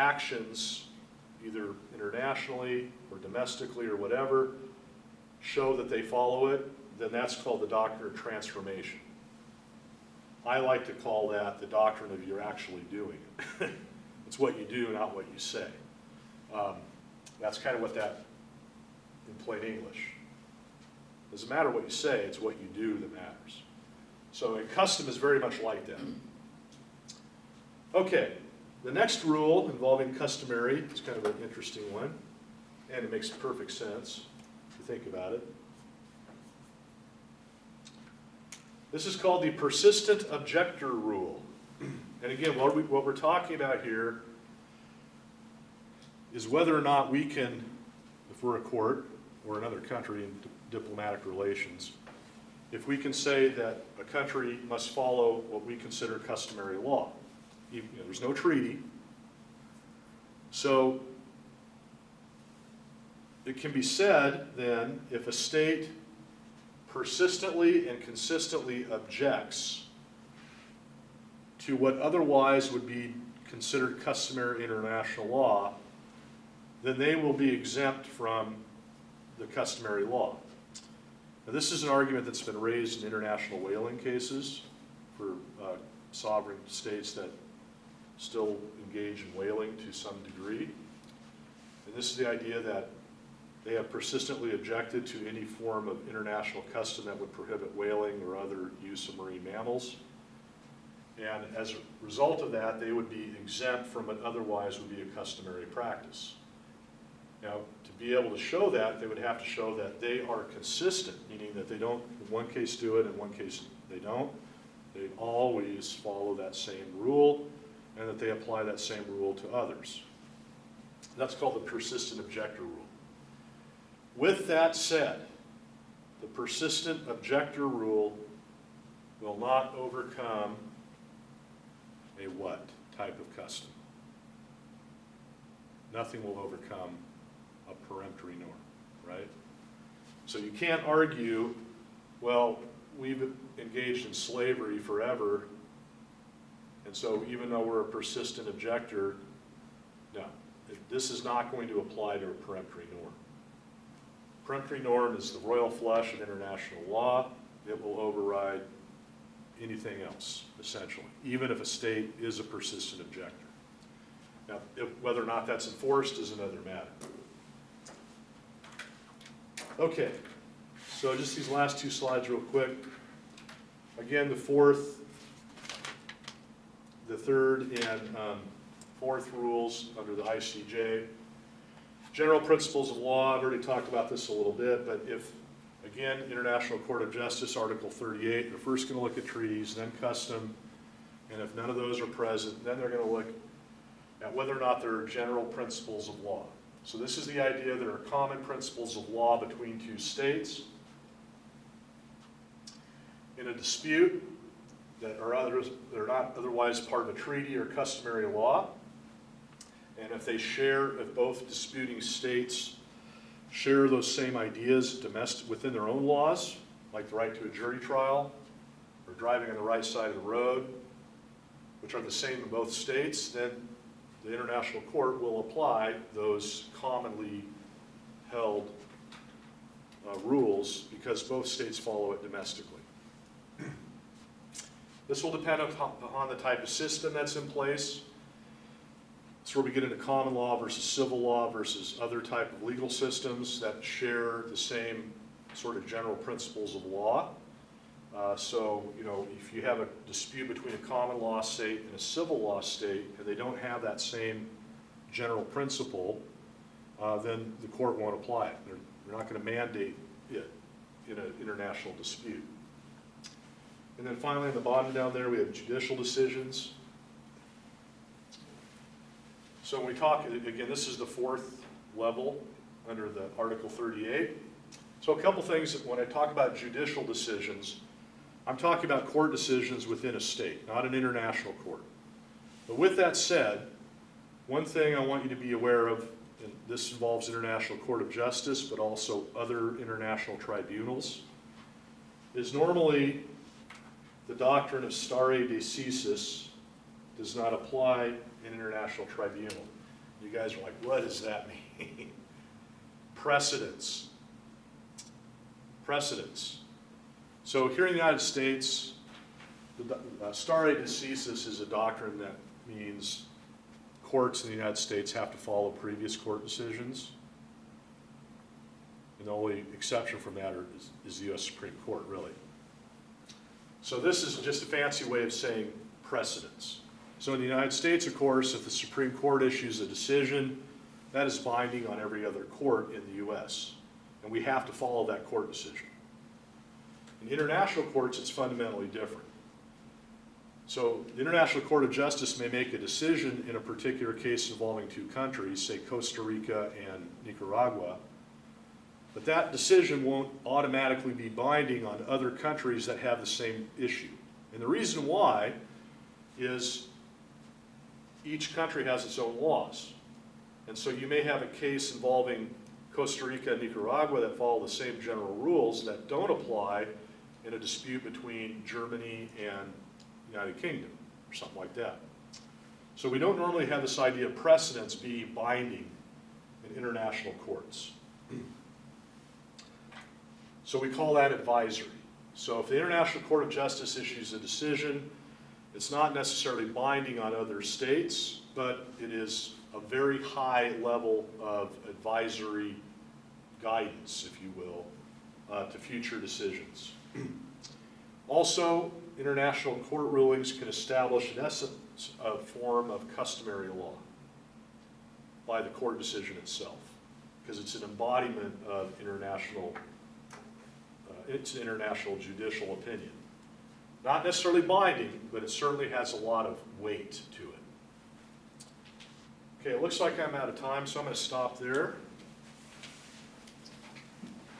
actions, either internationally or domestically or whatever, show that they follow it, then that's called the doctrine of transformation. I like to call that the doctrine of you're actually doing it. It's what you do, not what you say. That's kind of what that, in plain English. Doesn't matter what you say, it's what you do that matters. So a custom is very much like that. Okay, the next rule involving customary is kind of an interesting one, and it makes perfect sense if you think about it. This is called the persistent objector rule. And again, what we're talking about here is whether or not we can, if we're a court or another country in diplomatic relations, if we can say that a country must follow what we consider customary law. There's no treaty. So it can be said then, if a state persistently and consistently objects to what otherwise would be considered customary international law, then they will be exempt from the customary law. Now, this is an argument that's been raised in international whaling cases for sovereign states that still engage in whaling to some degree. And this is the idea that they have persistently objected to any form of international custom that would prohibit whaling or other use of marine mammals. And as a result of that, they would be exempt from what otherwise would be a customary practice. Now, to be able to show that, they would have to show that they are consistent, meaning that they don't, in one case do it, in one case they don't. They always follow that same rule, and that they apply that same rule to others. That's called the persistent objector rule. With that said, the persistent objector rule will not overcome a what type of custom? Nothing will overcome a peremptory norm, right? So you can't argue, well, we've engaged in slavery forever, and so even though we're a persistent objector, no, this is not going to apply to a peremptory norm. Peremptory norm is the royal flush of international law. It will override anything else, essentially, even if a state is a persistent objector. Now, whether or not that's enforced is another matter. Okay, so just these last two slides real quick. Again, the third and fourth rules under the ICJ. General principles of law, I've already talked about this a little bit, but if, again, International Court of Justice, Article 38, they're first going to look at treaties, then custom, and if none of those are present, then they're going to look at whether or not there are general principles of law. So this is the idea there are common principles of law between two states. In a dispute that are not otherwise part of a treaty or customary law, and if both disputing states share those same ideas within their own laws, like the right to a jury trial or driving on the right side of the road, which are the same in both states, then the International Court will apply those commonly held rules because both states follow it domestically. This will depend upon the type of system that's in place. That's where we get into common law versus civil law versus other type of legal systems that share the same sort of general principles of law. So, if you have a dispute between a common law state and a civil law state, and they don't have that same general principle, then the court won't apply it. They're not going to mandate it in an international dispute. And then finally, in the bottom down there, we have judicial decisions. So when we talk, again, this is the fourth level under the Article 38. So a couple things, when I talk about judicial decisions, I'm talking about court decisions within a state, not an international court. But with that said, one thing I want you to be aware of, and this involves International Court of Justice, but also other international tribunals, is normally the doctrine of stare decisis does not apply in international tribunal. You guys are like, what does that mean? Precedence. Precedence. So here in the United States, the stare decisis is a doctrine that means courts in the United States have to follow previous court decisions. And the only exception from that is the U.S. Supreme Court, really. So this is just a fancy way of saying precedence. So in the United States, of course, if the Supreme Court issues a decision, that is binding on every other court in the U.S. And we have to follow that court decision. In international courts, it's fundamentally different. So the International Court of Justice may make a decision in a particular case involving two countries, say Costa Rica and Nicaragua, but that decision won't automatically be binding on other countries that have the same issue. And the reason why is each country has its own laws. And so you may have a case involving Costa Rica and Nicaragua that follow the same general rules that don't apply in a dispute between Germany and United Kingdom, or something like that. So we don't normally have this idea of precedence be binding in international courts. So we call that advisory. So if the International Court of Justice issues a decision, it's not necessarily binding on other states, but it is a very high level of advisory guidance, if you will, to future decisions. Also, international court rulings can establish, in essence, a form of customary law by the court decision itself, because it's an embodiment of international judicial opinion. Not necessarily binding, but it certainly has a lot of weight to it. Okay, it looks like I'm out of time, so I'm going to stop there.